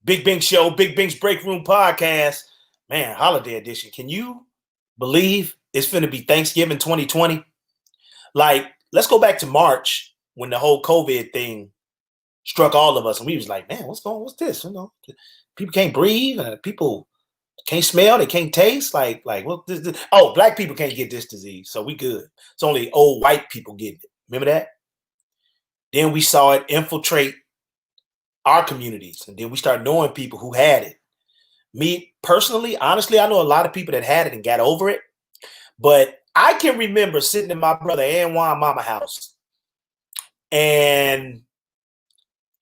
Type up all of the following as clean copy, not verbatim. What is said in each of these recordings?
Big Bing Show, Big Bing's Break Room Podcast. Man, holiday edition. Can you believe it's finna be Thanksgiving 2020? Like, let's go back to March when the whole COVID thing struck all of us, and we was like, man, what's this? People can't breathe, people can't smell, they can't taste. Like what this? Oh, black people can't get this disease, so we good. It's only old white people getting it. Remember that? Then we saw it infiltrate our communities, and then we started knowing people who had it. Me personally, honestly, I know a lot of people that had it and got over it, but I can remember sitting in my brother Anwan mama house and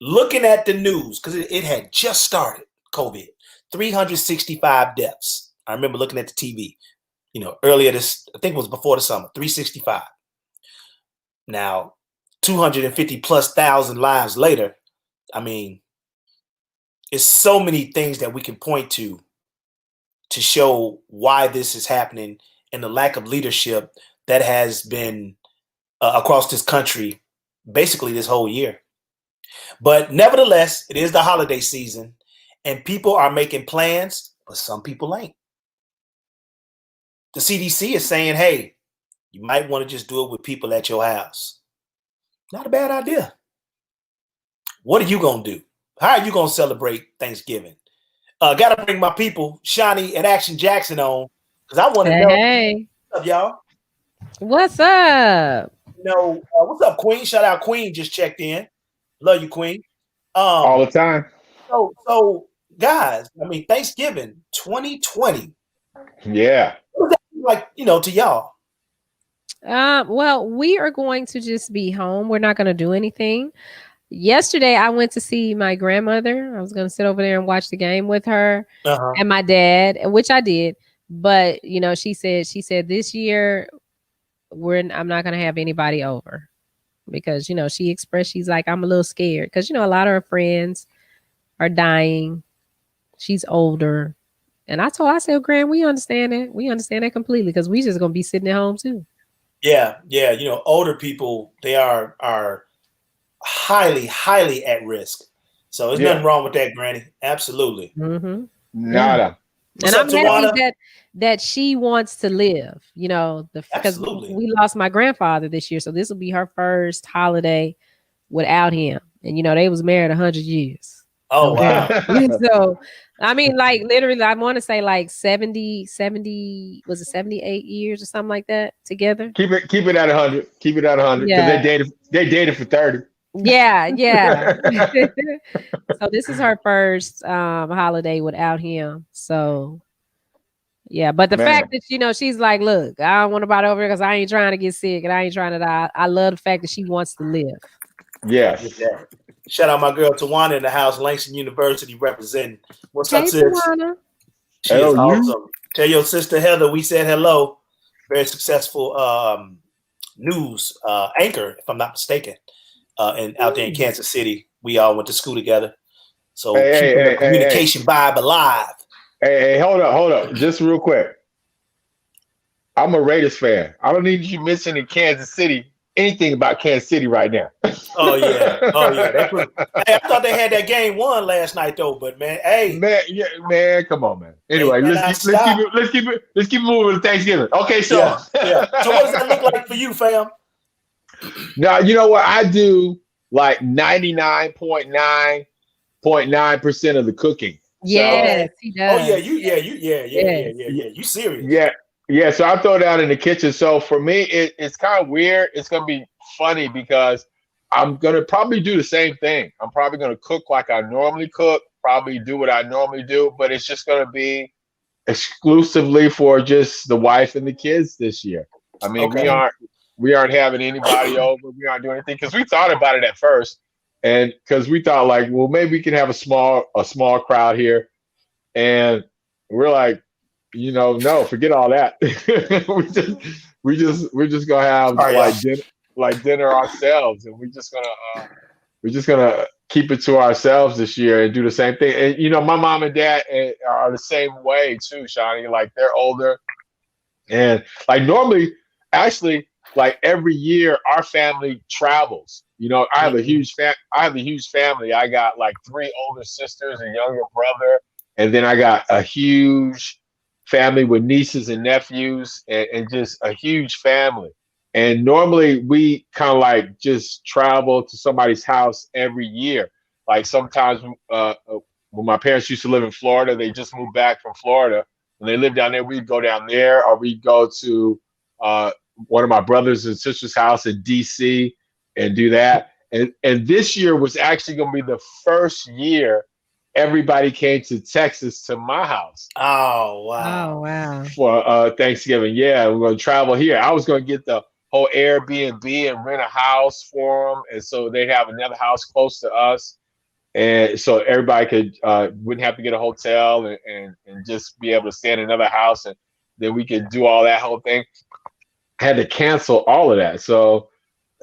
looking at the news because it had just started, COVID, 365 deaths. I remember looking at the TV, earlier this, I think it was before the summer, 365. Now, 250 plus thousand lives later, I mean, it's so many things that we can point to show why this is happening and the lack of leadership that has been across this country basically this whole year. But nevertheless, it is the holiday season and people are making plans, but some people ain't. The CDC is saying, hey, you might want to just do it with people at your house. Not a bad idea. What are you going to do? How are you going to celebrate Thanksgiving? Got to bring my people, Shawnee and Action Jackson, on because I want to know. Hey. What's up, y'all? What's up? What's up, Queen? Shout out, Queen just checked in. Love you, Queen. All the time. So, guys, I mean, Thanksgiving 2020. Yeah. What was that like, to y'all? Well, we are going to just be home. We're not going to do anything. Yesterday, I went to see my grandmother. I was going to sit over there and watch the game with her and my dad, which I did. But, she said this year, I'm not going to have anybody over because, she expressed, she's like, I'm a little scared because, a lot of her friends are dying. She's older. And I said, Gran, we understand it. We understand that completely because we just going to be sitting at home too. Yeah. Older people, they are highly, highly at risk. So there's nothing wrong with that, Granny. Absolutely. Mm-hmm. Nada. And I'm happy that she wants to live, because we lost my grandfather this year. So this will be her first holiday without him. And, they was married 100 years. Oh, wow. So, I mean, like literally, I want to say like 70, was it 78 years or something like that together? Keep it at 100. Keep it at 100 because they dated for 30. Yeah. So this is her first holiday without him. So yeah, but the fact that she's like, look, I don't want to bother over because I ain't trying to get sick and I ain't trying to die. I love the fact that she wants to live. Yes. Shout out my girl Tawana in the house, Langston University representing. What's up, sis? Tawana. She is awesome. Tell your sister Heather we said hello. Very successful news anchor, if I'm not mistaken. And out there in Kansas City, we all went to school together. So keeping the communication vibe alive. Hey, hold up. Just real quick. I'm a Raiders fan. I don't need you mentioning Kansas City, anything about Kansas City right now. Oh yeah. Hey, I thought they had that game won last night though, but man, hey. Man, come on, man. Anyway, let's keep it moving to Thanksgiving. Okay, so yeah. So what does that look like for you, fam? Now, you know what? I do like 99.9% of the cooking. Yes, he does. Oh yeah, you serious? Yeah. So I throw down in the kitchen. So for me, it's kind of weird. It's gonna be funny because I'm gonna probably do the same thing. I'm probably gonna cook like I normally cook, probably do what I normally do, but it's just gonna be exclusively for just the wife and the kids this year. I mean, we aren't having anybody over. We aren't doing anything because we thought about it at first, and because we thought like, well, maybe we can have a small crowd here, and we're like, no, forget all that. we're just gonna have dinner ourselves, and we're just gonna keep it to ourselves this year and do the same thing. And my mom and dad are the same way too, Shawnee. Like they're older, and like normally, actually, like every year our family travels. You know, I have a huge family. I got like 3 older sisters, a younger brother, and then I got a huge family with nieces and nephews, and just a huge family. And normally we kind of like just travel to somebody's house every year. Like sometimes when my parents used to live in Florida, they just moved back from Florida. When they lived down there, we'd go down there, or we'd go to one of my brothers and sisters' house in DC and do that. And this year was actually going to be the first year everybody came to Texas to my house. Oh wow! Oh wow! For Thanksgiving, yeah, we're going to travel here. I was going to get the whole Airbnb and rent a house for them, and so they have another house close to us, and so everybody could wouldn't have to get a hotel and just be able to stay in another house, and then we could do all that whole thing. Had to cancel all of that, so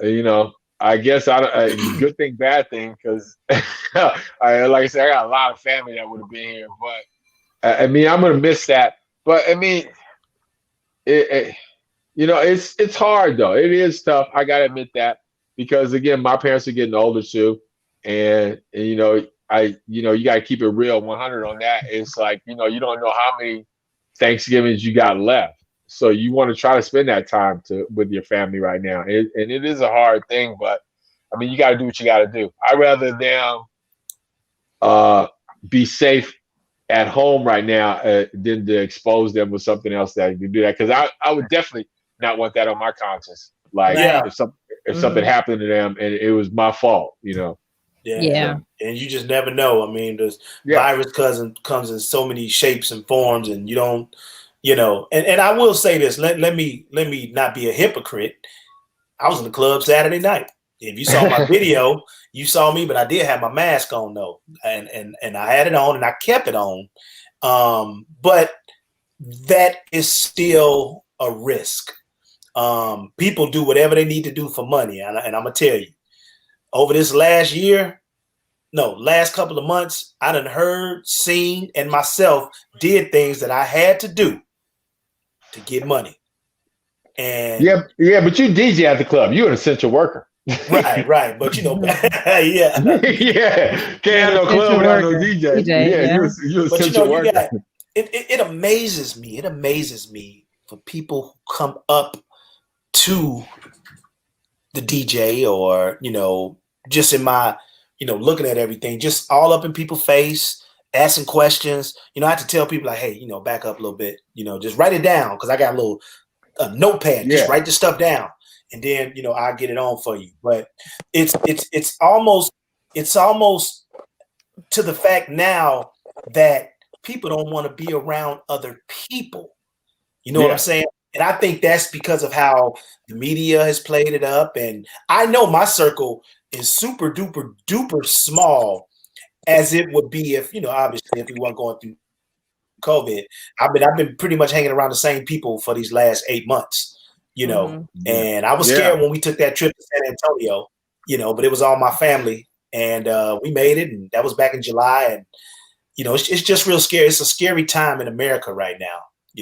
you know. I guess good thing, bad thing, because like I said, I got a lot of family that would have been here. But I mean, I'm gonna miss that. But I mean, it's hard though. It is tough. I gotta admit that, because again, my parents are getting older too, and you gotta keep it real, 100 on that. It's like you don't know how many Thanksgivings you got left. So you want to try to spend that time with your family right now. And it is a hard thing, but I mean, you got to do what you got to do. I'd rather them be safe at home right now than to expose them with something else that can do that. Because I would definitely not want that on my conscience. Like if something happened to them and it was my fault, Yeah. And you just never know. I mean, this virus comes in so many shapes and forms, and you don't. And I will say this. Let me not be a hypocrite. I was in the club Saturday night. If you saw my video, you saw me, but I did have my mask on though, and I had it on and I kept it on. But that is still a risk. People do whatever they need to do for money, and I'm gonna tell you, over this last couple of months, I done heard, seen, and myself did things that I had to do to get money. And but you DJ at the club. You're an essential worker. Right. But yeah. Can't have no club without no DJ. You're essential worker. It amazes me. It amazes me for people who come up to the DJ or, just in my, looking at everything, just all up in people's face, asking questions. I have to tell people like, hey, back up a little bit, just write it down, because I got a little notepad. Just write the stuff down, and then I'll get it on for you. But it's almost to the fact now that people don't want to be around other people. You know what I'm saying? And I think that's because of how the media has played it up. And I know my circle is super duper duper small, as it would be if, obviously if we weren't going through COVID. I've been pretty much hanging around the same people for these last 8 months, and I was scared when we took that trip to San Antonio, but it was all my family, and we made it, and that was back in July. And, it's just real scary. It's a scary time in America right now.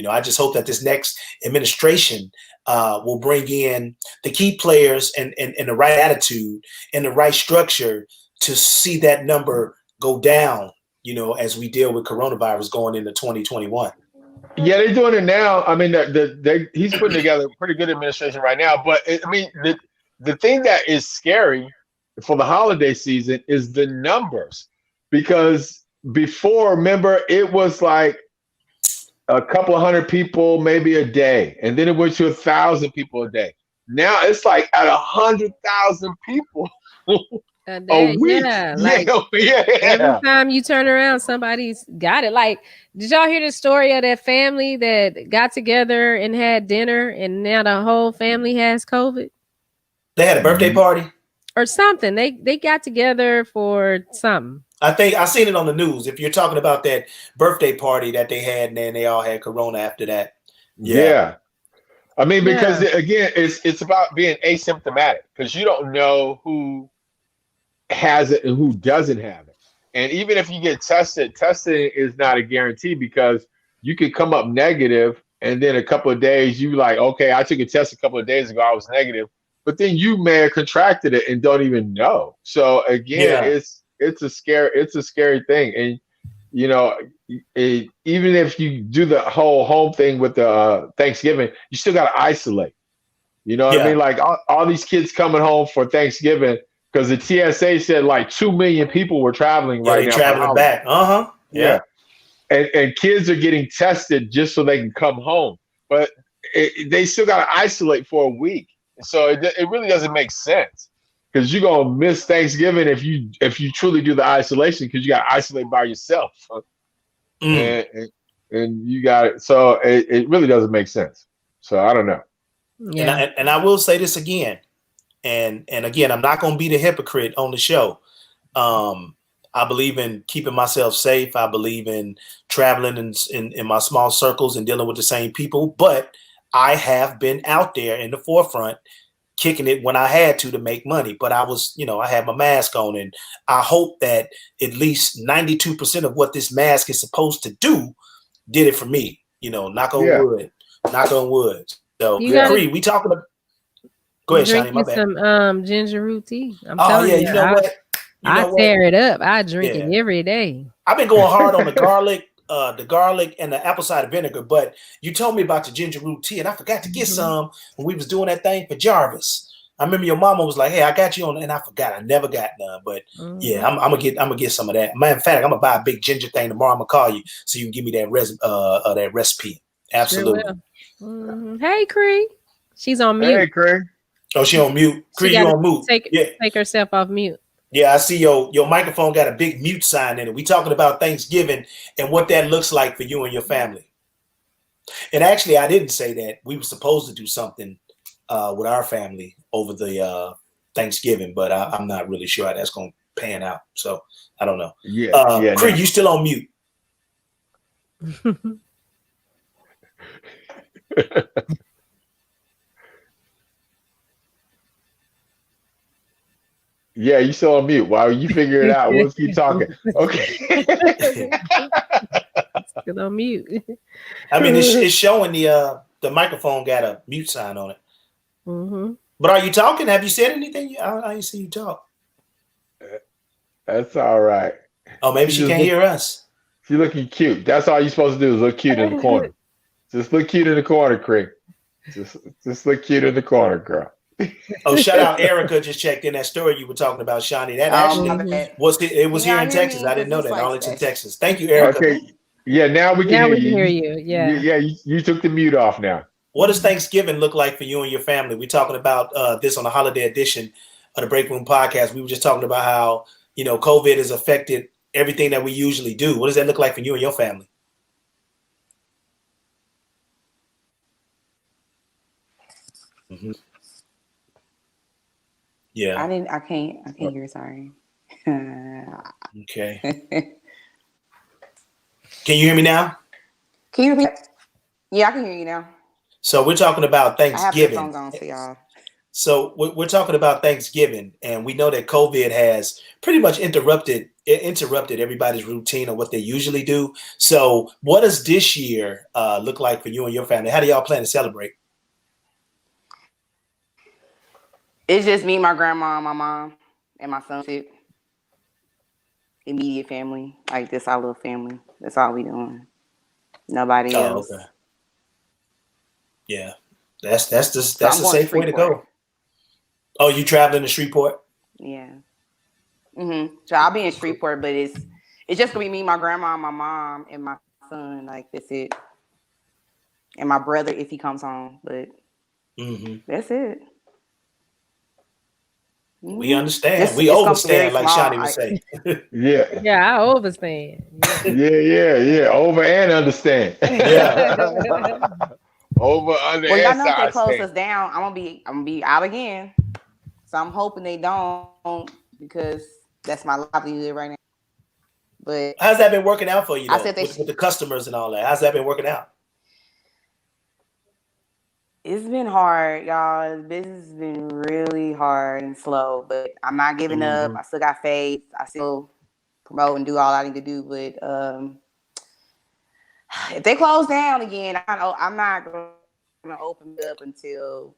I just hope that this next administration will bring in the key players and the right attitude and the right structure to see that number go down, as we deal with coronavirus going into 2021. Yeah, they're doing it now. I mean, he's putting together a pretty good administration right now. But the thing that is scary for the holiday season is the numbers, because before, remember, it was like a couple of hundred people maybe a day, and then it went to 1,000 people a day. Now it's like at 100,000 people a week. Every time you turn around, somebody's got it. Like, did y'all hear the story of that family that got together and had dinner, and now the whole family has COVID? They had a birthday party or something. They got together for something. I think I seen it on the news. If you're talking about that birthday party that they had, and then they all had corona after that. Yeah. I mean, because again, it's about being asymptomatic, because you don't know who has it and who doesn't have it. And even if you get tested, testing is not a guarantee, because you could come up negative and then a couple of days you like, okay, I took a test a couple of days ago, I was negative, but then you may have contracted it and don't even know. So again, it's a scary thing, and you know, even if you do the whole home thing with the Thanksgiving, you still got to isolate. You know what I mean? Like all these kids coming home for Thanksgiving because the TSA said like 2 million people were traveling right now. Traveling back. Yeah. And kids are getting tested just so they can come home, but they still got to isolate for a week. So it really doesn't make sense because you're gonna miss Thanksgiving if you truly do the isolation because you got to isolate by yourself, and you got it. So it really doesn't make sense. So I don't know. Yeah. And I will say this again, and again, I'm not going to be the hypocrite on the show. I believe in keeping myself safe. I believe in traveling in my small circles and dealing with the same people. But I have been out there in the forefront, kicking it when I had to make money. But I was, I had my mask on, and I hope that at least 92% of what this mask is supposed to do did it for me. Knock on wood. Knock on wood. So, Cree, we talking about. Go ahead, Shani. My bad. Some ginger root tea. I'm telling you. You know what? I tear it up. I drink it every day. I've been going hard on the garlic and the apple cider vinegar, but you told me about the ginger root tea, and I forgot to get some when we was doing that thing for Jarvis. I remember your mama was like, "Hey, I got you on," and I forgot. I never got none, but I'm gonna get some of that. Matter of fact, I'm gonna buy a big ginger thing tomorrow. I'm gonna call you so you can give me that recipe. Absolutely. Sure Hey, Cree. She's on mute. Hey, Cree. Oh, she on mute. Cree, you on mute. Take herself off mute. Yeah, I see your microphone got a big mute sign in it. We talking about Thanksgiving and what that looks like for you and your family. And actually, I didn't say that. We were supposed to do something with our family over the Thanksgiving, but I'm not really sure how that's going to pan out. So I don't know. Cree, you still on mute. Yeah, you still on mute. While you figure it out, we'll keep talking. Okay. Still on mute. I mean, it's showing the microphone got a mute sign on it. Mm-hmm. But are you talking? Have you said anything? I didn't see you talk. That's all right. Oh, maybe she can't hear us. She's looking cute. That's all you're supposed to do is look cute in the corner. Just look cute in the corner, Cree. Just look cute in the corner, girl. Oh, shout out Erica just checked in that story you were talking about, Shani. That actually was here in Texas. I didn't know that. Arlington, Texas. Thank you, Erica. Okay. Yeah, now we can hear you. Yeah. Yeah, you took the mute off now. What does Thanksgiving look like for you and your family? We're talking about this on the holiday edition of the Break Room Podcast. We were just talking about how, COVID has affected everything that we usually do. What does that look like for you and your family? Mm-hmm. Yeah. I can't hear, sorry. Okay. Can you hear me now? Can you repeat? Yeah, I can hear you now. So we're talking about Thanksgiving. I have headphones on for y'all. So we're talking about Thanksgiving, and we know that COVID has pretty much interrupted everybody's routine of what they usually do. So what does this year look like for you and your family? How do y'all plan to celebrate? It's just me, my grandma, my mom, and my son. Immediate family. Like, this our little family. That's all we doing. Nobody else. Okay. Yeah. That's the safe way to go. Oh, you traveling to Shreveport? Yeah. So I'll be in Shreveport, but it's just gonna be me, my grandma, my mom, and my son. Like, that's it. And my brother if he comes home. But that's it. We understand. We overstand, like Shani would say. Yeah. Yeah, I overstand. Yeah. Over and understand. Yeah. Over, under, well, y'all and know if they close stand. us down, I'm gonna be out again. So I'm hoping they don't, because that's my livelihood right now. But how's that been working out for you, though, I said with the customers and all that? How's that been working out? It's been hard, y'all. Business has been really hard and slow, but I'm not giving up. I still got faith. I still promote and do all I need to do. But If they close down again, I'm not going to open it up until,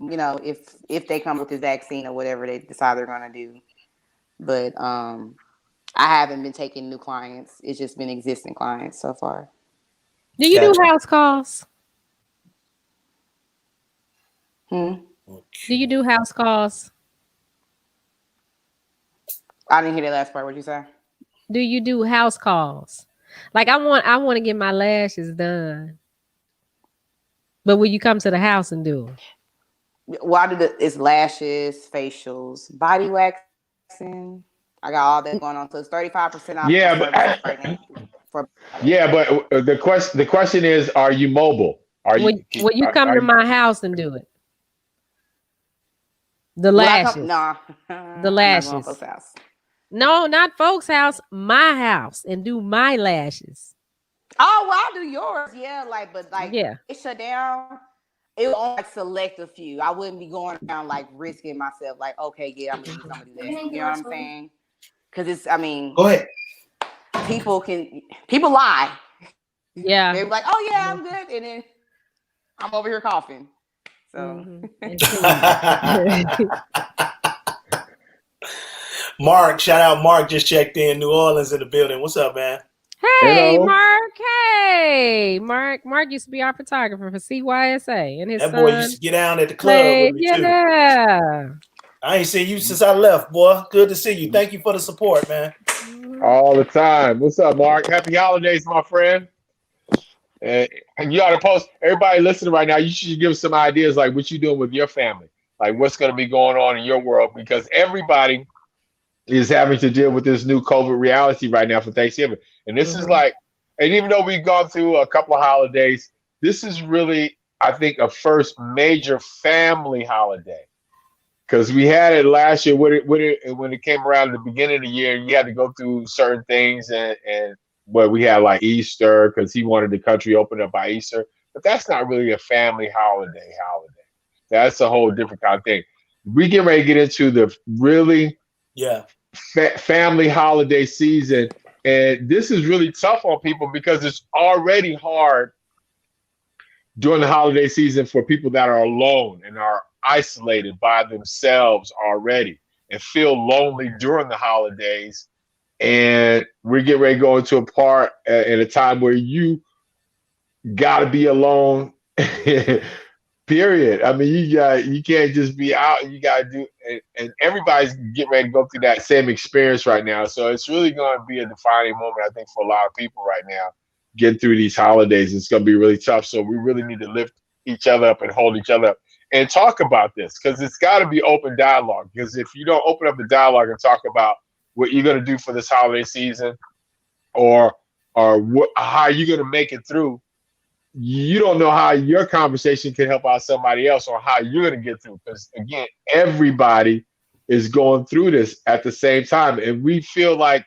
if they come with this vaccine or whatever they decide they're going to do. But I haven't been taking new clients. It's just been existing clients so far. Do you do house calls? Okay. Do you do house calls? I didn't hear the last part. What'd you say? Do you do house calls? Like I want to get my lashes done. But will you come to the house and do them? Well, it's lashes, facials, body waxing. I got all that going on. So it's 35% off. Yeah, but but the question is, are you mobile? Will you come to my house and do it? The lashes. The lashes. Folks' house. No, not folks' house. My house and do my lashes. Oh, well, I'll do yours. Yeah, yeah. It shut down. It will only select a few. I wouldn't be going around risking myself. Okay, yeah, I'm gonna do some of that. You know what I'm saying? Because go ahead. People lie. Yeah. They're like, oh yeah, I'm good, and then I'm over here coughing. So. Mark, shout out Mark, just checked in. New Orleans in the building. What's up, man? Hey, hello. Mark. Hey, Mark. Mark used to be our photographer for CYSA, and his that boy used to get down at the club with me too. Yeah. I ain't seen you since I left, boy. Good to see you. Thank you for the support, man. All the time. What's up, Mark? Happy holidays, my friend. And you ought to post. Everybody listening right now, you should give some ideas like what you doing with your family, like what's going to be going on in your world, because everybody is having to deal with this new COVID reality right now for Thanksgiving. And this is and even though we've gone through a couple of holidays, this is really, I think, a first major family holiday. Because we had it last year when it came around at the beginning of the year, you had to go through certain things and we had like Easter because he wanted the country open up by Easter. But that's not really a family holiday. That's a whole different kind of thing. We get ready to get into the really family holiday season. And this is really tough on people because it's already hard during the holiday season for people that are alone and are isolated by themselves already and feel lonely during the holidays. And we're getting ready to go into a part in a time where you got to be alone, period. I mean, you can't just be out. You got to do, and everybody's getting ready to go through that same experience right now. So it's really going to be a defining moment, I think, for a lot of people right now, getting through these holidays. It's going to be really tough. So we really need to lift each other up and hold each other up and talk about this, because it's got to be open dialogue. Because if you don't open up the dialogue and talk about what you're going to do for this holiday season, or how you're going to make it through, you don't know how your conversation can help out somebody else or how you're going to get through. Because again, everybody is going through this at the same time, and we feel like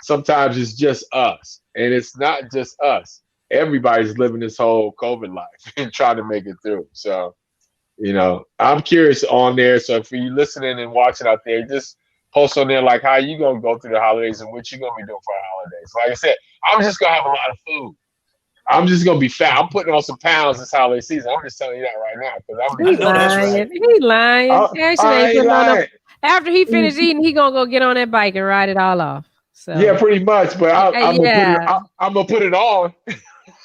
sometimes it's just us, and it's not just us. Everybody's living this whole COVID life and trying to make it through. So, I'm curious on there. So if you're listening and watching out there, just post on there like how you gonna go through the holidays and what you gonna be doing for the holidays. Like I said, I'm just gonna have a lot of food. I'm just gonna be fat. I'm putting on some pounds this holiday season. I'm just telling you that right now because He's lying. Actually, lying. After he finished eating, he gonna go get on that bike and ride it all off. So yeah, pretty much. But I'm gonna put it on.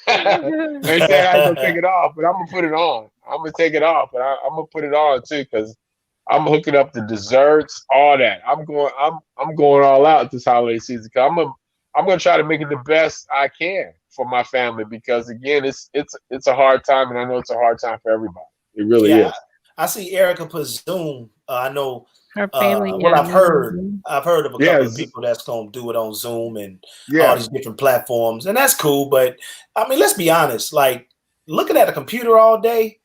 They said I ain't gonna take it off, but I'm gonna put it on. I'm gonna take it off, but I'm gonna put it on too, because I'm hooking up the desserts, all that. I'm going all out this holiday season. Cause I'm gonna try to make it the best I can for my family, because again, it's a hard time, and I know it's a hard time for everybody. It really is. I see Erica put Zoom. I know her family. I've heard of a couple of people that's gonna do it on Zoom and all these different platforms, and that's cool. But I mean, let's be honest. Like looking at a computer all day,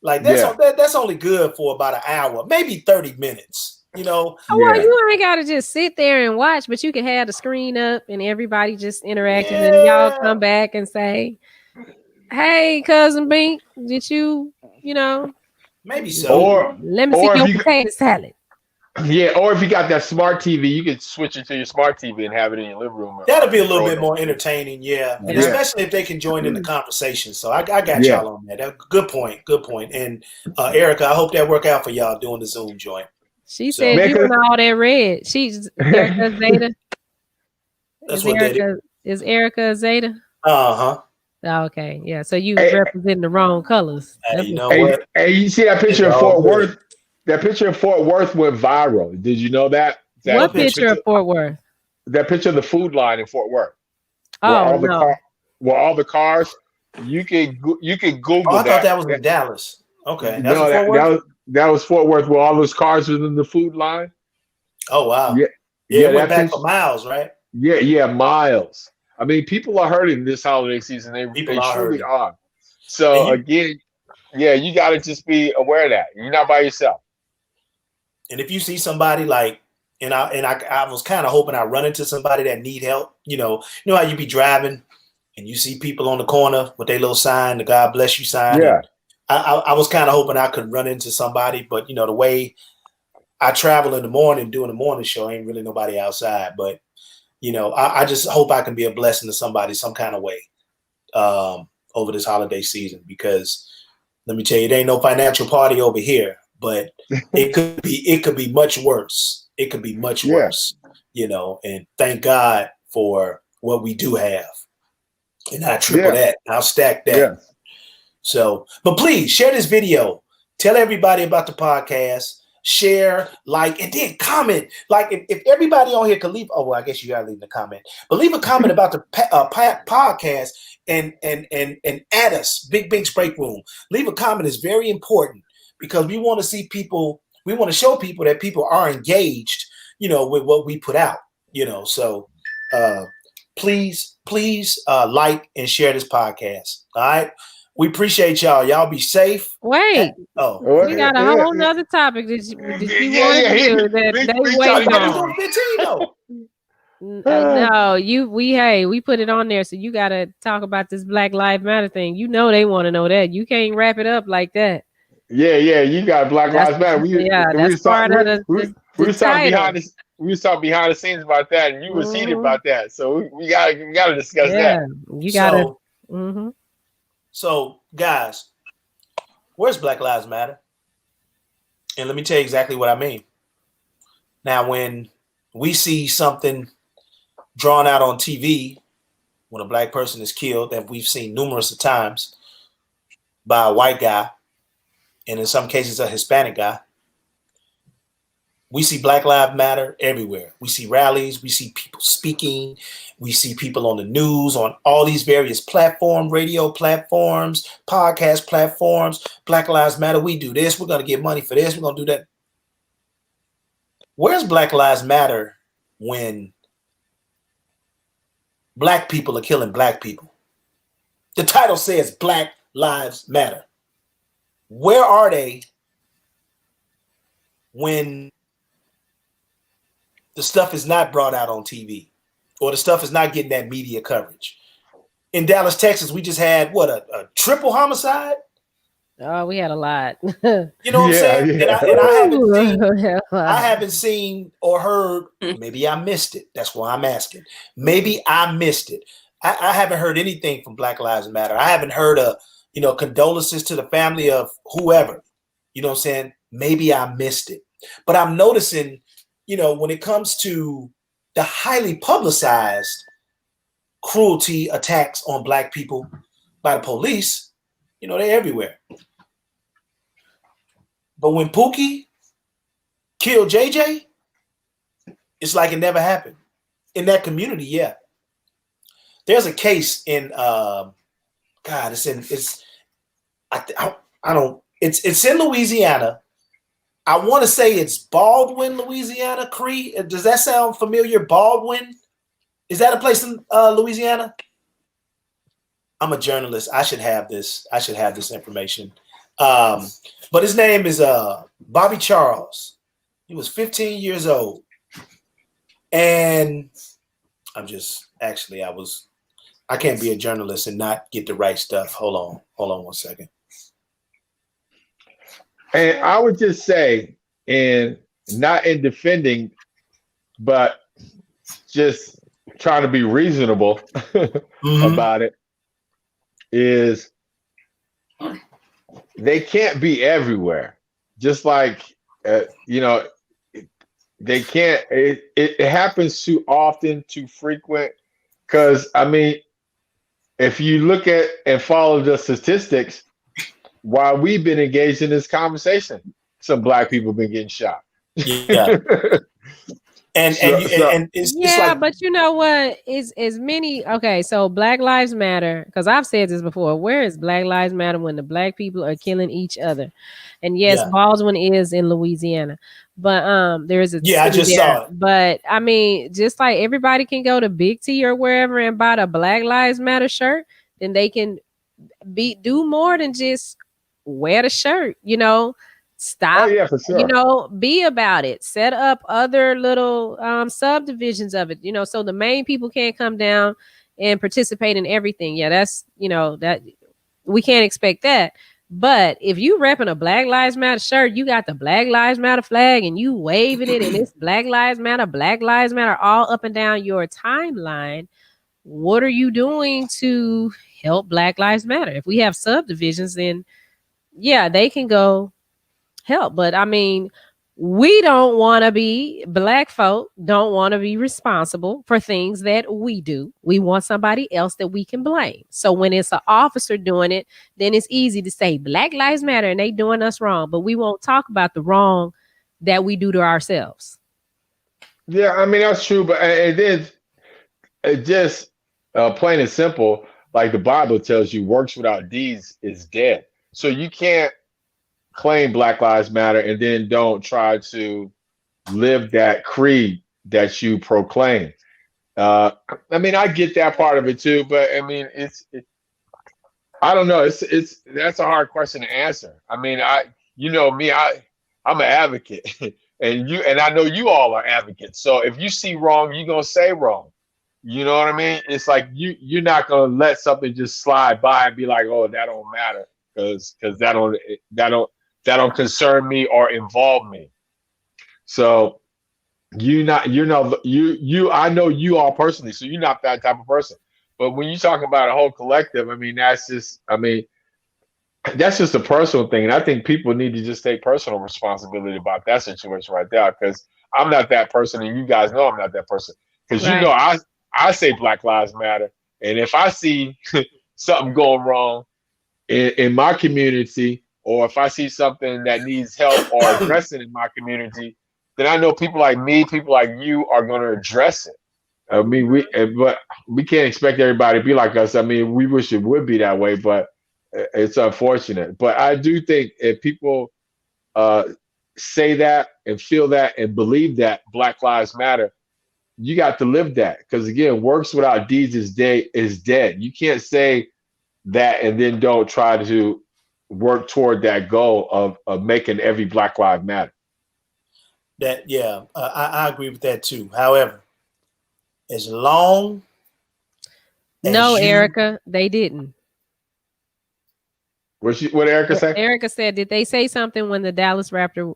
like that's only good for about an hour, maybe 30 minutes. Well, you ain't gotta just sit there and watch, but you can have the screen up and everybody just interacting, and y'all come back and say, "Hey, cousin Bink, did you?" Maybe so. Let me see your potato salad. Yeah, or if you got that smart TV, you can switch it to your smart TV and have it in your living room. That'll be a little bit more entertaining, yeah. And especially if they can join in the conversation. So I got y'all on that. Good point. Good point. And Erica, I hope that work out for y'all doing the Zoom joint. She said you and all that red. She's Erica Zeta. Is Erica Zeta? Uh-huh. Oh, okay. Yeah. So you representing the wrong colors. You know what? Hey, you see that picture of Fort Worth? That picture of Fort Worth went viral. Did you know that? What picture of Fort Worth? That picture of the food line in Fort Worth. Oh, no. Where all the cars, you can Google that. I thought that was in Dallas. Okay. That was Fort Worth where all those cars was in the food line. Oh, wow. Yeah. It went back for miles, right? Yeah, miles. I mean, people are hurting this holiday season. They truly are. So again, you got to just be aware of that. You're not by yourself. And if you see somebody like, I was kind of hoping I run into somebody that need help. You know how you be driving and you see people on the corner with their little sign, the God bless you sign. Yeah. I was kind of hoping I could run into somebody, but the way I travel in the morning, doing the morning show, ain't really nobody outside. But I just hope I can be a blessing to somebody some kind of way over this holiday season, because let me tell you, it ain't no financial party over here, but it could be much worse. It could be much worse, and thank God for what we do have. And I triple that. I'll stack that. Yeah. So, but please share this video. Tell everybody about the podcast. Share, like, and then comment. Like, if everybody on here could leave, I guess you gotta leave the comment. But leave a comment about the podcast and add us, Big Bink's Break Room. Leave a comment. Is very important, because we want to see people. We want to show people that people are engaged, with what we put out. So please, like and share this podcast. All right. We appreciate y'all. Y'all be safe. Wait. We got a whole nother topic that you want to do that they wait on. No, we put it on there, so you got to talk about this Black Lives Matter thing. They want to know that. You can't wrap it up like that. Yeah, you got Black Lives Matter. We was talking behind the scenes about that, and you was heated about that. So we got to discuss that. You got to. So, guys, where's Black Lives Matter? And let me tell you exactly what I mean. Now, when we see something drawn out on TV, when a black person is killed, that we've seen numerous of times by a white guy, and in some cases a Hispanic guy, we see Black Lives Matter everywhere. We see rallies, we see people speaking, we see people on the news, on all these various platforms, radio platforms, podcast platforms. Black Lives Matter, we do this, we're going to get money for this, we're going to do that. Where's Black Lives Matter when black people are killing black people? The title says Black Lives Matter. Where are they when the stuff is not brought out on TV, or the stuff is not getting that media coverage? In Dallas, Texas, we just had a triple homicide. Oh, we had a lot. You know what I'm saying? Yeah. And I haven't seen or heard. Maybe I missed it. That's why I'm asking. Maybe I missed it. I haven't heard anything from Black Lives Matter. I haven't heard condolences to the family of whoever. You know what I'm saying? Maybe I missed it. But I'm noticing, when it comes to the highly publicized cruelty attacks on black people by the police, they're everywhere. But when Pookie killed JJ, it's like it never happened. In that community, yeah. There's a case in it's in Louisiana. I want to say it's Baldwin, Louisiana. Cree, does that sound familiar? Baldwin, is that a place in Louisiana? I'm a journalist. I should have this information. But his name is Bobby Charles. He was 15 years old, and I can't be a journalist and not get the right stuff. Hold on 1 second. And I would just say, and not in defending, but just trying to be reasonable about it, is they can't be everywhere. Just like, they can't, it happens too often, too frequent. Because, I mean, if you look at and follow the statistics, while we've been engaged in this conversation, some black people have been getting shot. Yeah. And it's like, but you know what? Is as many okay, so Black Lives Matter, because I've said this before. Where is Black Lives Matter when the black people are killing each other? And yes, Baldwin is in Louisiana, but there is a I just saw it. But I mean, just like everybody can go to Big T or wherever and buy the Black Lives Matter shirt, then they can do more than just wear the shirt, Stop. Oh, yeah, for sure. Be about it. Set up other little subdivisions of it, so the main people can't come down and participate in everything. Yeah, that's, that we can't expect that. But if you repping a Black Lives Matter shirt, you got the Black Lives Matter flag and you waving it and it's Black Lives Matter all up and down your timeline. What are you doing to help Black Lives Matter? If we have subdivisions, then yeah, they can go help. But I mean, we don't want to be, black folk don't want to be responsible for things that we do. We want somebody else that we can blame. So when it's an officer doing it, then it's easy to say Black Lives Matter and they doing us wrong, but we won't talk about the wrong that we do to ourselves. Yeah, I mean, that's true, but it just plain and simple, like the Bible tells you, works without deeds is dead. So you can't claim Black Lives Matter and then don't try to live that creed that you proclaim. I mean, I get that part of it too, but I mean, I don't know. It's that's a hard question to answer. I mean, me, I'm an advocate, and I know you all are advocates. So if you see wrong, you're gonna say wrong. You know what I mean? It's like you're not gonna let something just slide by and be like, oh, that don't matter because that don't concern me or involve me. So I know you all personally, so you're not that type of person. But when you talk about a whole collective, I mean, that's just a personal thing. And I think people need to just take personal responsibility about that situation right there, because I'm not that person and you guys know I'm not that person. Because I say Black Lives Matter. And if I see something going wrong in my community, or if I see something that needs help or addressing in my community, then I know people like me, people like you are going to address it. I mean, but we can't expect everybody to be like us. I mean, we wish it would be that way, but it's unfortunate. But I do think if people say that and feel that and believe that Black Lives Matter, you got to live that. Because again, works without deeds is dead. You can't say that and then don't try to work toward that goal of making every Black Lives Matter. I agree with that too. However, as long as Erica, they didn't. What Erica say? Erica said, did they say something when the Dallas rapper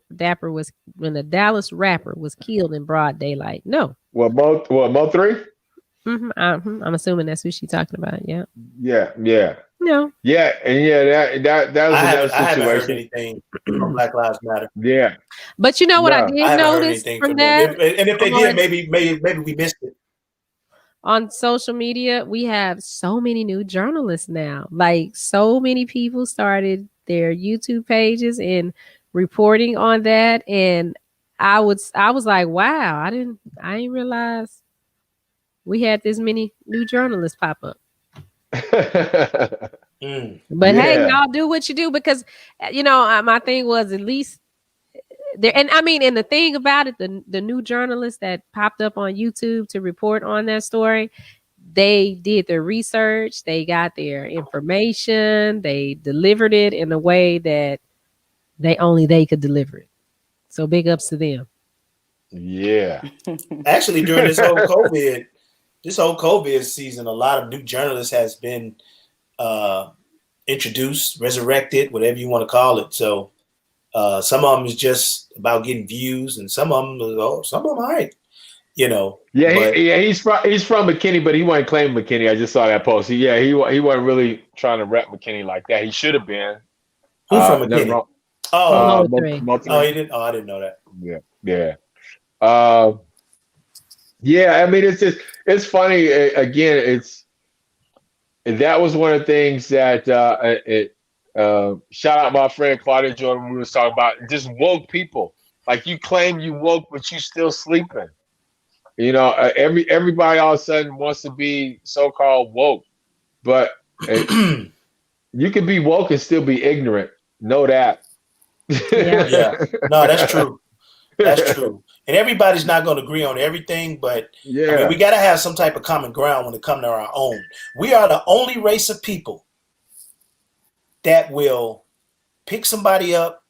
was killed in broad daylight? No. Mo3? I'm assuming that's who she's talking about. Yeah. Yeah. No. Yeah, and that was another situation. I haven't heard anything from Black Lives Matter. Yeah. But you know what I did notice from that? And if they did, maybe we missed it. On social media, we have so many new journalists now. Like, so many people started their YouTube pages and reporting on that. And I was like, wow, I didn't realize we had this many new journalists pop up. But hey, y'all do what you do, because my thing was, at least there. And I mean, and the thing about it, the new journalists that popped up on YouTube to report on that story, they did their research, they got their information, they delivered it in a way that they could deliver it. So big ups to them. Yeah. Actually, during this whole COVID season, a lot of new journalists has been introduced, resurrected, whatever you want to call it. So Some of them is just about getting views, and some of them, all right, you know. Yeah, but, he's from McKinney, but he wasn't claiming McKinney. I just saw that post. He wasn't really trying to rep McKinney like that. He should have been. Who from McKinney? Oh, he didn't. Oh, I didn't know that. Yeah. I mean, it's funny. Again, that was one of the things that shout out my friend Claudia Jordan. We was talking about just woke people. Like, you claim you woke, but you still sleeping. You know, everybody all of a sudden wants to be so-called woke, but you can be woke and still be ignorant. Know that. Yeah. No, that's true. That's true. And everybody's not going to agree on everything, but I mean, we got to have some type of common ground when it comes to our own. We are the only race of people that will pick somebody up,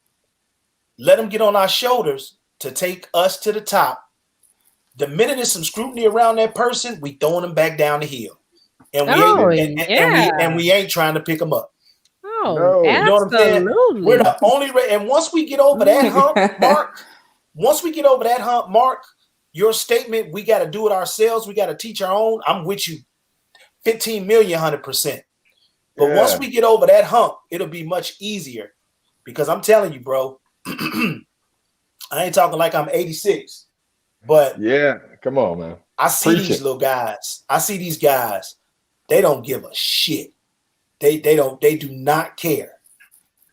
let them get on our shoulders to take us to the top. The minute there's some scrutiny around that person, we throwing them back down the hill, and we ain't trying to pick them up. Oh, no. You know what I'm saying? We're the only and once we get over that hump, Mark, your statement, we got to do it ourselves. We got to teach our own. I'm with you, 15 million, 100%. But once we get over that hump, it'll be much easier, because I'm telling you, bro, I ain't talking like I'm 86. But come on, man. I see these little guys. I see these guys. They don't give a shit. They do not care.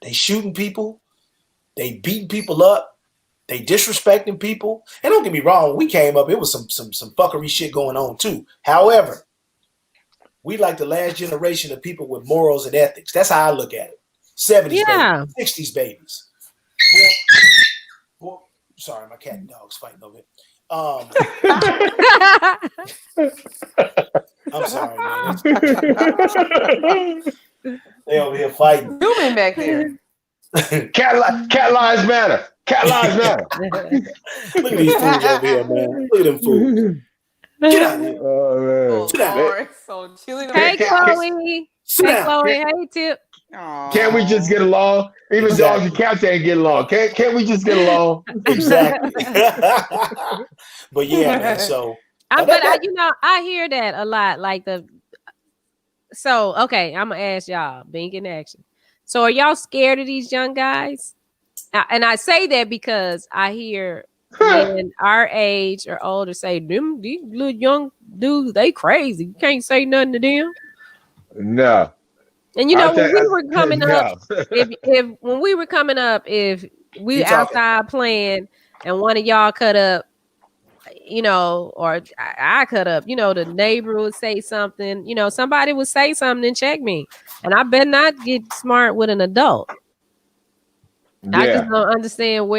They shooting people. They beating people up. They disrespecting people. And don't get me wrong, when we came up, it was some fuckery shit going on too. However, we like the last generation of people with morals and ethics. That's how I look at it. 70s babies, 60s babies. Boy, sorry, my cat and dog's fighting over it. I'm sorry, man. They over here fighting. Human back there. Cat lives matter. Cat lives matter. Look at these fools over here, man. Look at them fools. Get out of here. Oh, man. Sit down. Hey, Chloe. Chloe. Hey, Tip. Aww. Can't we just get along? Even dogs and cats ain't get along. Can't we just get along? Exactly. But yeah, man. So, I hear that a lot. Like okay, I'm gonna ask y'all, being in action. So, are y'all scared of these young guys? And I say that because I hear men our age or older say, these little young dudes, they crazy. You can't say nothing to them. No. And when we were coming up, when we were coming up, if we outside playing and one of y'all cut up, or I cut up, the neighbor would say something, somebody would say something and check me. And I better not get smart with an adult. I just don't understand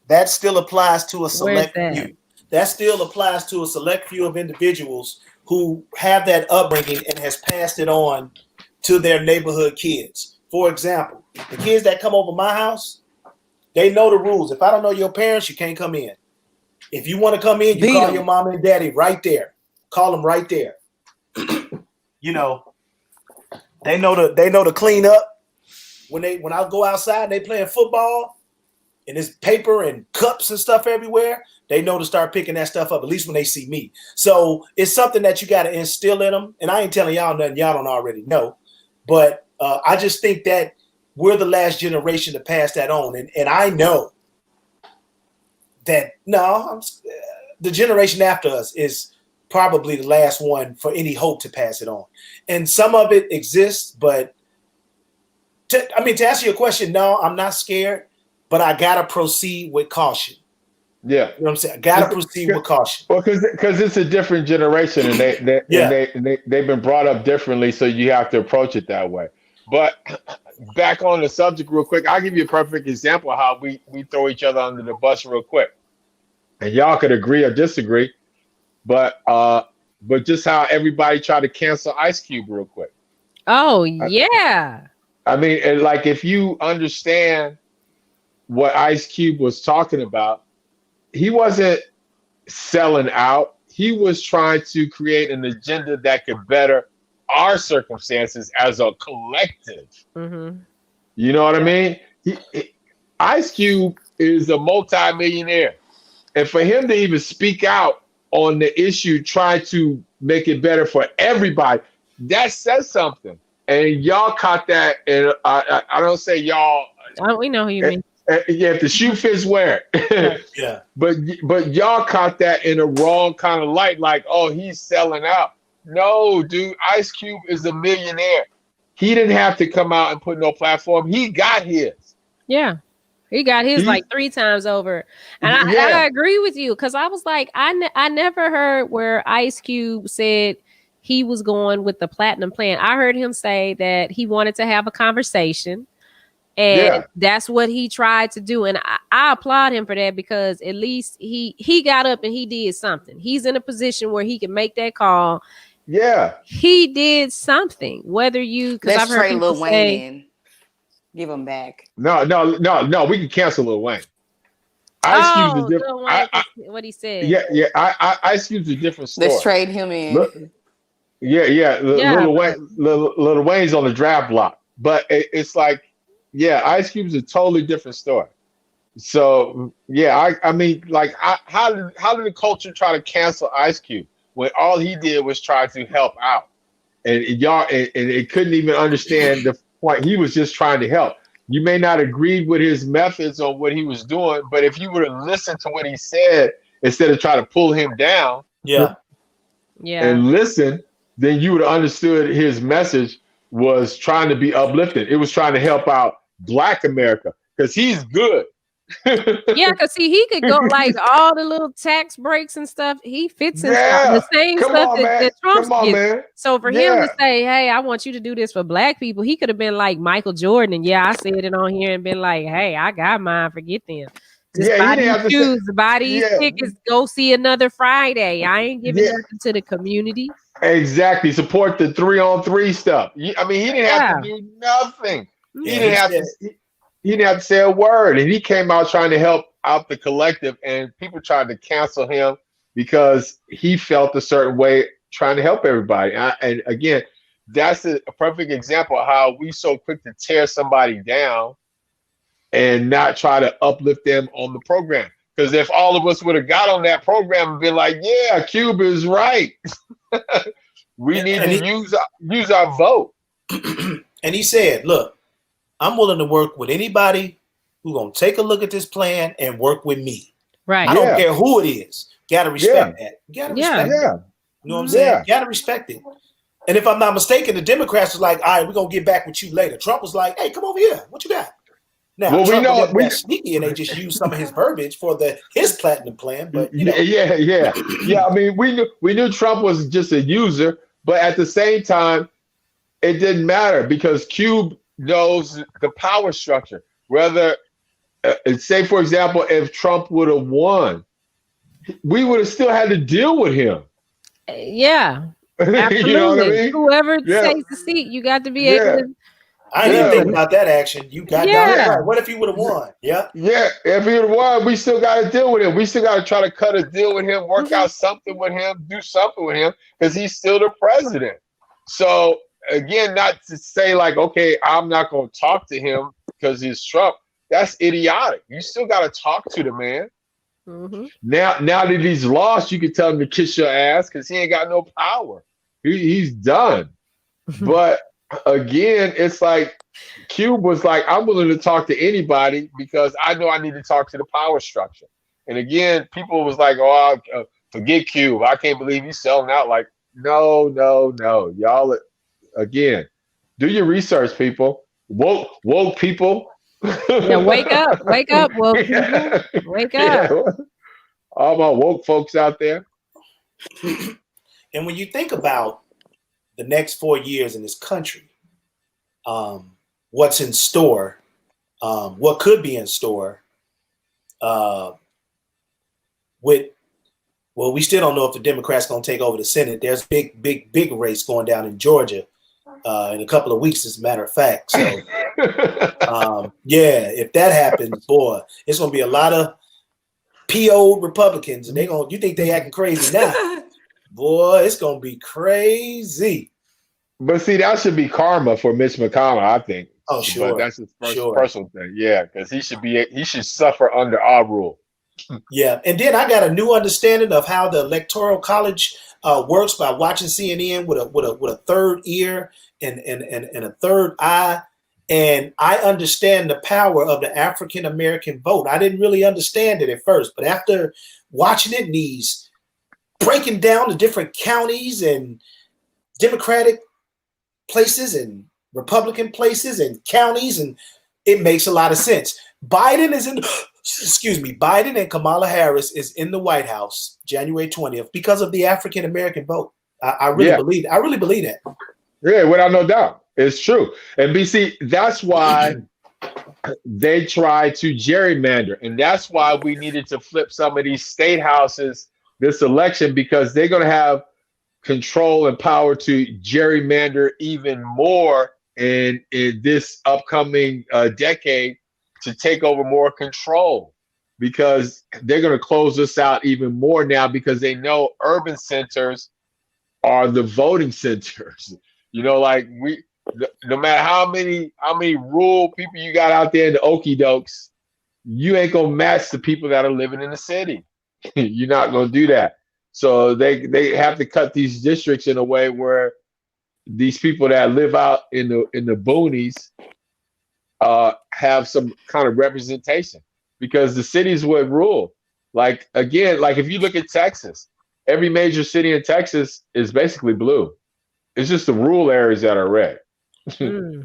that still applies to a select few. That still applies to a select few of individuals who have that upbringing and has passed it on to their neighborhood kids. For example, the kids that come over my house, they know the rules. If I don't know your parents, you can't come in. If you want to come in, you call your mom and daddy right there. Call them right there. They know to clean up. When I go outside and they playing football and there's paper and cups and stuff everywhere, they know to start picking that stuff up, at least when they see me. So it's something that you got to instill in them. And I ain't telling y'all nothing y'all don't already know. But I just think that we're the last generation to pass that on. And I know that, the generation after us is probably the last one for any hope to pass it on. And some of it exists, but to answer your question, no, I'm not scared, but I got to proceed with caution. Yeah. You know what I'm saying? I got to proceed with caution. Well, because it's a different generation and they've been brought up differently, so you have to approach it that way. But back on the subject real quick, I'll give you a perfect example of how we throw each other under the bus real quick. And y'all could agree or disagree, but just how everybody tried to cancel Ice Cube real quick. Oh, yeah. I mean, and like, if you understand what Ice Cube was talking about, he wasn't selling out. He was trying to create an agenda that could better our circumstances as a collective. Mm-hmm. You know what I mean? Ice Cube is a multi-millionaire. And for him to even speak out on the issue, try to make it better for everybody, that says something. And y'all caught that. And I don't say y'all. We know who you mean. Yeah, if the shoe fits, wear it. Yeah. But y'all caught that in a wrong kind of light, like, oh, he's selling out. No, dude, Ice Cube is a millionaire. He didn't have to come out and put no platform. He got his. Yeah. He got his like 3 times over. And I agree with you, because I was like, I never heard where Ice Cube said he was going with the platinum plan. I heard him say that he wanted to have a conversation. And that's what he tried to do. And I applaud him for that, because at least he got up and he did something. He's in a position where he can make that call. Yeah. He did something. Whether you, because I've heard people Lil Wayne in. Give him back. No. We can cancel Lil Wayne. Ice Cube's a different. What he said. Yeah. Ice Cube's a different story. Let's trade him in. Lil Wayne's on the draft block, but it's like, yeah, Ice Cube's a totally different story. So yeah, I mean, like, how did the culture try to cancel Ice Cube when all he did was try to help out, and it couldn't even understand the point. He was just trying to help. You may not agree with his methods on what he was doing, but if you would have listened to what he said instead of trying to pull him down, and listen, then you would have understood his message was trying to be uplifted. It was trying to help out Black America, because he's good. Yeah, because he could go like all the little tax breaks and stuff. He fits in the same stuff that Trump gets. So for him to say, hey, I want you to do this for Black people, he could have been like Michael Jordan. And I said it on here and been like, hey, I got mine, forget them. Just buy these shoes, buy these tickets, go see another Friday. I ain't giving nothing to the community. Exactly. Support the 3-on-3 stuff. I mean, he didn't have to do nothing. He didn't have to say a word. And he came out trying to help out the collective, and people tried to cancel him because he felt a certain way trying to help everybody. And again, that's a perfect example of how we so quick to tear somebody down and not try to uplift them on the program. Because if all of us would have got on that program and been like, yeah, Cuba is right. We need to use our vote. And he said, look, I'm willing to work with anybody who's going to take a look at this plan and work with me. Right. I don't care who it is. Got to respect that. You got to respect it. You know what I'm saying? Got to respect it. And if I'm not mistaken, the Democrats was like, all right, we're going to get back with you later. Trump was like, hey, come over here. What you got? Now, Trump was sneaky, and they just used some of his verbiage for his platinum plan. But yeah. I mean, we knew Trump was just a user, but at the same time, it didn't matter because Cube knows the power structure. Whether, say for example, if Trump would have won, we would have still had to deal with him. Yeah, absolutely. You know what I mean? Whoever takes the seat, you got to be able to. I didn't even think about that action. You got that. What if he would have won? Yeah. If he would have won, we still got to deal with him. We still got to try to cut a deal with him, work out something with him, do something with him, because he's still the president. So again, not to say like, okay, I'm not going to talk to him because he's Trump. That's idiotic. You still got to talk to the man. Mm-hmm. Now that he's lost, you can tell him to kiss your ass because he ain't got no power. He's done. But again, it's like Cube was like, I'm willing to talk to anybody because I know I need to talk to the power structure. And again, people was like, oh, forget Cube. I can't believe he's selling out. Like, no. Y'all, again, do your research, people. Woke people. Wake up, woke people. Wake up. Yeah. All my woke folks out there. And when you think about the next 4 years in this country, what's in store, what could be in store, we still don't know if the Democrats going to take over the Senate. There's big race going down in Georgia in a couple of weeks, as a matter of fact. So, if that happens, boy, it's going to be a lot of PO Republicans, and you think they acting crazy now. Boy, it's going to be crazy. But see, that should be karma for Mitch McConnell, I think. Oh, sure. But that's his personal thing. Yeah, because he should suffer under our rule. Yeah, and then I got a new understanding of how the Electoral College works by watching CNN with a third ear and a third eye, and I understand the power of the African American vote. I didn't really understand it at first, but after watching it, these breaking down the different counties and Democratic places and Republican places and counties, and it makes a lot of sense. Biden and Kamala Harris is in the White House January 20th because of the African American vote. I really believe that. Yeah, without no doubt. It's true. And BC, that's why they tried to gerrymander. And that's why we needed to flip some of these state houses this election, because they're going to have control and power to gerrymander even more in this upcoming decade, to take over more control, because they're going to close us out even more now, because they know urban centers are the voting centers. Like no matter how many rural people you got out there in the okie dokes, you ain't gonna match the people that are living in the city. You're not gonna do that. So they have to cut these districts in a way where these people that live out in the boonies have some kind of representation, because the cities would rule. Like if you look at Texas, every major city in Texas is basically blue. It's just the rural areas that are red. Yeah,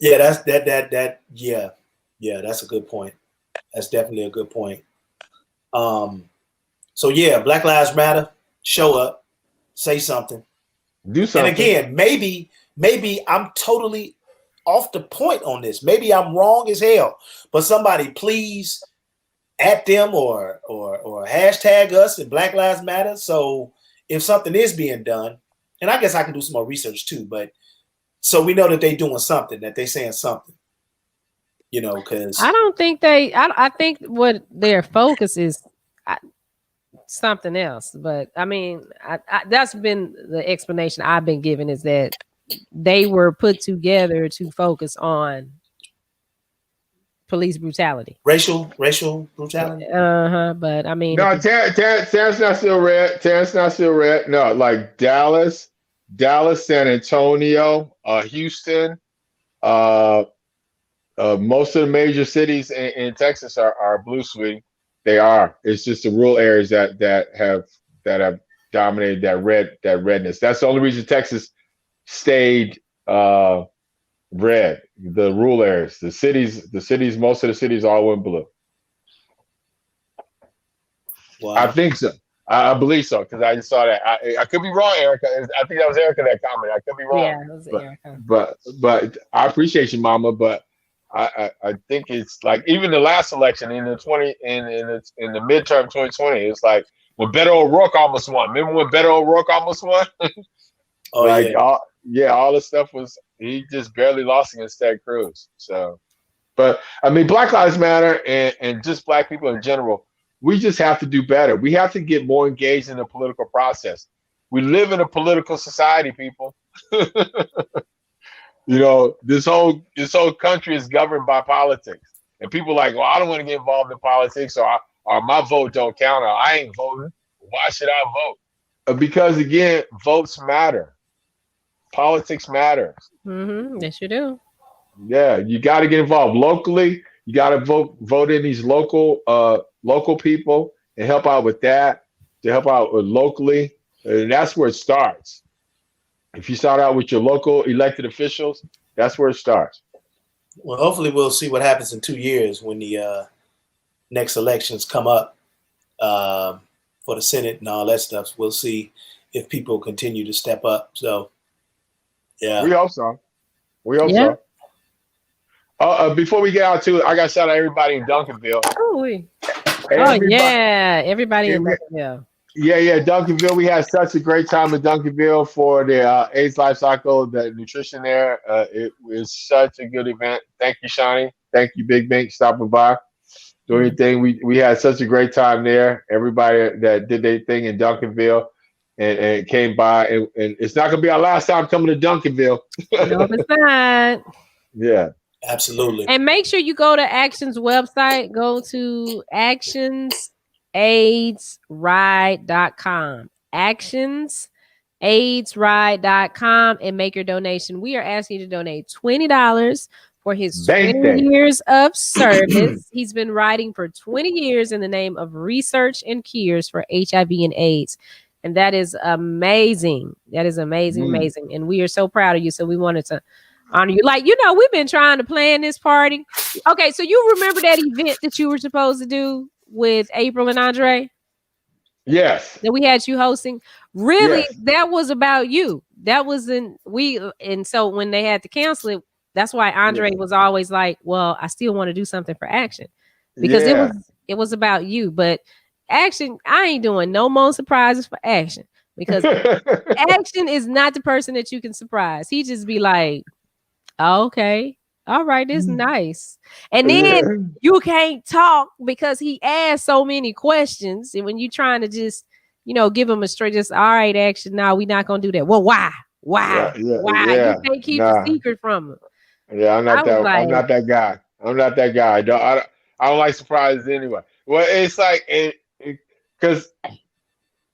that's that. Yeah, that's a good point. That's definitely a good point. So yeah, Black Lives Matter. Show up, say something, do something. And again, maybe I'm totally off the point on this. Maybe I'm wrong as hell. But somebody please at them or hashtag us and Black Lives Matter. So if something is being done, and I guess I can do some more research too, but so we know that they're doing something, that they're saying something, because I don't think I think what their focus is something else. But I mean, that's been the explanation I've been given, is that they were put together to focus on police brutality, racial brutality. But I mean, no, Terrence not still red. Terrence not still red. No, like Dallas, San Antonio, Houston, most of the major cities in Texas are blue, sweetie. They are. It's just the rural areas that have dominated that redness. That's the only reason Texas stayed red. The rural areas, the cities, most of the cities all went blue. Wow. I think so. I believe so, because I just saw that. I could be wrong, Erica. I think that was Erica that commented. I could be wrong. Yeah, it was Erica. But I appreciate you, Mama. But I think it's like even the last election in the midterm 2020, it's like when Beto O'Rourke almost won. Remember when Beto O'Rourke almost won? All the stuff was, he just barely lost against Ted Cruz. So, but I mean, Black Lives Matter and just Black people in general, we just have to do better. We have to get more engaged in the political process. We live in a political society, people. This whole country is governed by politics, and people are like, well, I don't want to get involved in politics, or my vote don't count, or I ain't voting. Why should I vote? Because again, votes matter. Politics matters. Yes, you do. Yeah, you got to get involved locally. You got to vote in these local people and help out with that. To help out with locally, and that's where it starts. If you start out with your local elected officials, that's where it starts. Well, hopefully we'll see what happens in 2 years when the next elections come up for the Senate and all that stuff. We'll see if people continue to step up. So, yeah. We hope so. So. Before we get out to it, I got to shout out everybody in Duncanville. Everybody in Duncanville. Yeah, Duncanville. We had such a great time in Duncanville for the AIDS Life Cycle, the nutrition there. It was such a good event. Thank you, Shawnee. Thank you, Big Bink, stopping by, doing your thing. We had such a great time there. Everybody that did their thing in Duncanville and came by. And it's not going to be our last time coming to Duncanville. No, it's not. Yeah. Absolutely. And make sure you go to Action's website. Go to actionsaidsride.com. actionsaidsride.com and make your donation. We are asking you to donate $20 for his 20 years of service. He's been writing for 20 years in the name of research and cures for HIV and AIDS. And that is amazing. That is amazing, amazing. And we are so proud of you. So we wanted to honor you. Like, we've been trying to plan this party. Okay, so you remember that event that you were supposed to do with April and Andre? Yes. That we had you hosting. Really, yes. That was about you. That wasn't and so when they had to cancel it, that's why Andre was always like, well, I still want to do something for Action. Because it was about you. But Action, I ain't doing no more surprises for Action. Because Action is not the person that you can surprise. He just be like, oh, okay. All right, this is nice. And then you can't talk because he asked so many questions. And when you're trying to just, give him a straight, just, all right, Action, no, we're not going to do that. Well, why? Why? Why? You can't keep the secret from him. Yeah, I'm not that guy. I'm not that guy. I don't like surprises anyway. Well, it's like, because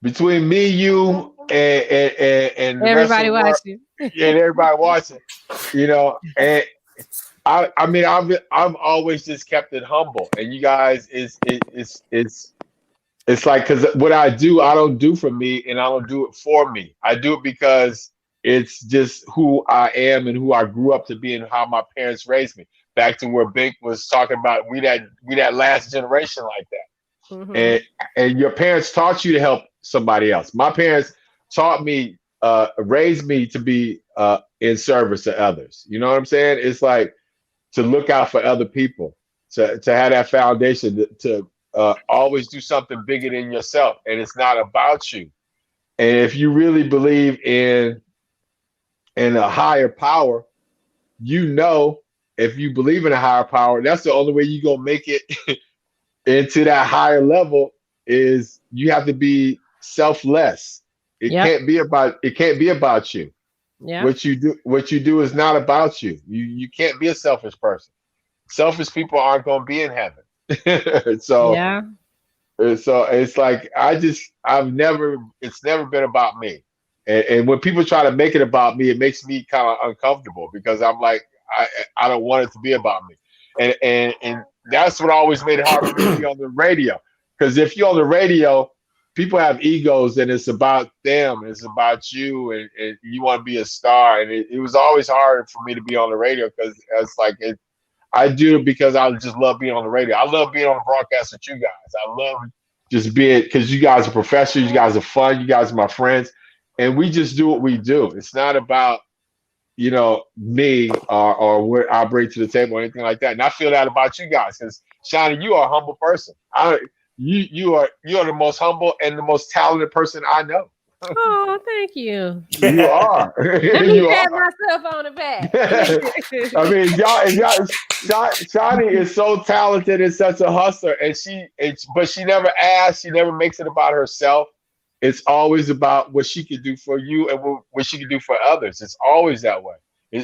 between me, you, and everybody watching. And everybody watching, and I mean, I've always just kept it humble, and you guys it's like, because what I do, I don't do for me, and I don't do it for me. I do it because it's just who I am and who I grew up to be and how my parents raised me. Back to where Bink was talking about, we that last generation like that, and your parents taught you to help somebody else. My parents taught me, raised me to be in service to others. You know what I'm saying? It's like to look out for other people, to have that foundation, to always do something bigger than yourself, and it's not about you. And if you really believe in a higher power, if you believe in a higher power, that's the only way you're gonna make it into that higher level. Is you have to be selfless. It can't be about you. Yeah. What you do is not about you. You can't be a selfish person. Selfish people aren't going to be in heaven. So it's like it's never been about me. And when people try to make it about me, it makes me kind of uncomfortable, because I'm like, I don't want it to be about me. And that's what always made it hard for me to be on the radio. Because if you're on the radio, people have egos, and it's about them, and it's about you, and you want to be a star. And it was always hard for me to be on the radio, because it's like I do it because I just love being on the radio. I love being on the broadcast with you guys. I love just being, because you guys are professionals, you guys are fun, you guys are my friends, and we just do what we do. It's not about me or what I bring to the table or anything like that. And I feel that about you guys, because Shawnee, you are a humble person. You are the most humble and the most talented person I know. Oh, thank you. You are. Let me pat myself on the back. I mean, Shawnee is so talented and such a hustler, but she never asks. She never makes it about herself. It's always about what she can do for you and what she can do for others. It's always that way.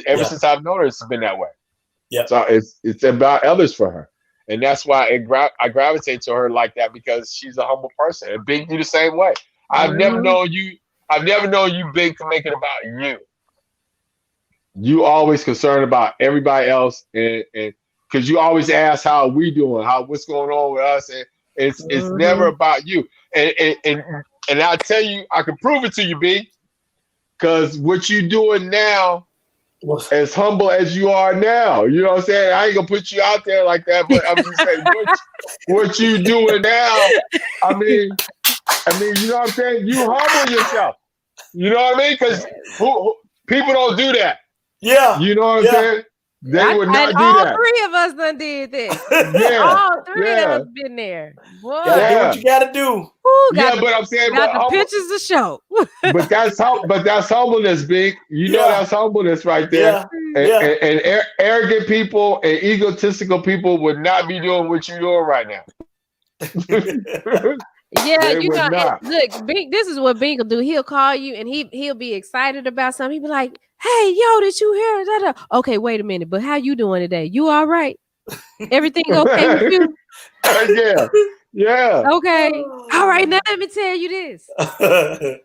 Ever since I've known her, it's been that way. Yeah. So it's about others for her. And that's why I gravitate to her like that, because she's a humble person. And Big, you the same way. I've never known you, Big, to make it about you. You always concerned about everybody else, and because you always ask how we doing, what's going on with us, and it's never about you. And I tell you, I can prove it to you, Big, because what you doing now, as humble as you are now, you know what I'm saying? I ain't gonna put you out there like that, but I'm just saying what you doing now. I mean, you know what I'm saying? You humble yourself. You know what I mean? Because people don't do that. Yeah. You know what I'm saying? They would not do that. All three of us done did this. All three of us been there. Boy. Gotta do what you gotta do. Ooh, but I'm saying, got the pictures to show. but that's humbleness, Big. You know that's humbleness right there. And arrogant people and egotistical people would not be doing what you're doing right now. Yeah, you know, look, Bink, this is what Bink will do. He'll call you and he'll be excited about something. He'll be like, hey, yo, did you hear that? Okay, wait a minute. But how you doing today? You all right? Everything okay with you? Yeah. Yeah. Okay. All right. Now let me tell you this. But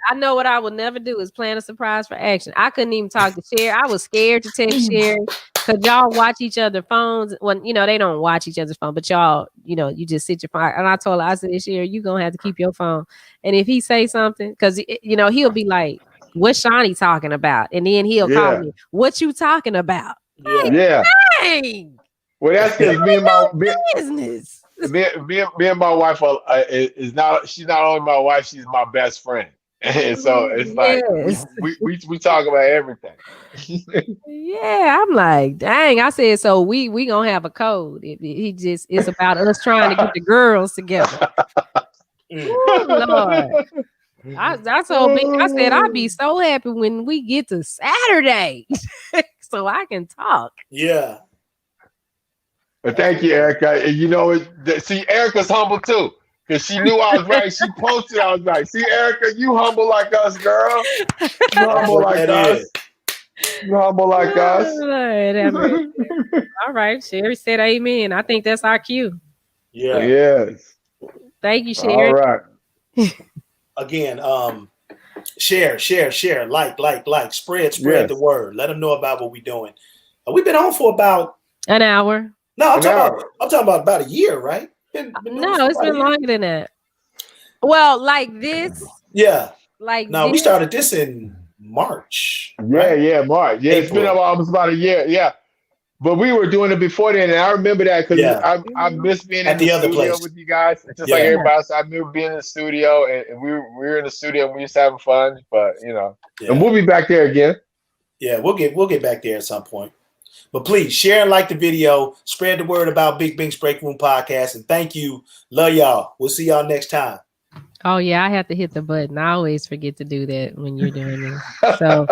I know what I would never do is plan a surprise for action. I couldn't even talk to Sherry. I was scared to text Sherry because y'all watch each other's phones. When they don't watch each other's phone, but y'all, you just sit your phone. And I told her, I said, Sherry, you gonna have to keep your phone. And if he say something, because he'll be like, "What's Shawnee talking about?" And then he'll call me, "What you talking about?" Yeah. Dang. Well, that's because me and my business. Me and my wife is not. She's not only my wife; she's my best friend. And so it's like we talk about everything. Yeah, I'm like, dang. I said, so we gonna have a code. It's about us trying to get the girls together. Oh Lord. I told Big, I said I'd be so happy when we get to Saturday so I can talk. Yeah. But thank you, Erica. And see, Erica's humble too. Because she knew I was right. She posted, I was right. See, Erica, you humble like us, girl. You humble like us. You humble like us. Lord, all right. Sherry said amen. I think that's our cue. Yeah. Yes. Thank you, Sherry. All right. Again, share, spread the word. Let them know about what we're doing. We've been on for about an hour. No, I'm talking about about a year, right? No, it's been longer than that. Well, like this. Yeah. Like no, we started this in March. Yeah, right? yeah, March. Yeah, It's been almost about a year. Yeah. But we were doing it before then, and I remember that because I miss being in the studio with you guys. Just like everybody else, I remember being in the studio, and we were in the studio and we was having fun. But and we'll be back there again. Yeah, we'll get back there at some point. But please share and like the video, spread the word about Big Bing's Break Room Podcast, and thank you. Love y'all. We'll see y'all next time. Oh yeah, I have to hit the button. I always forget to do that when you're doing this. So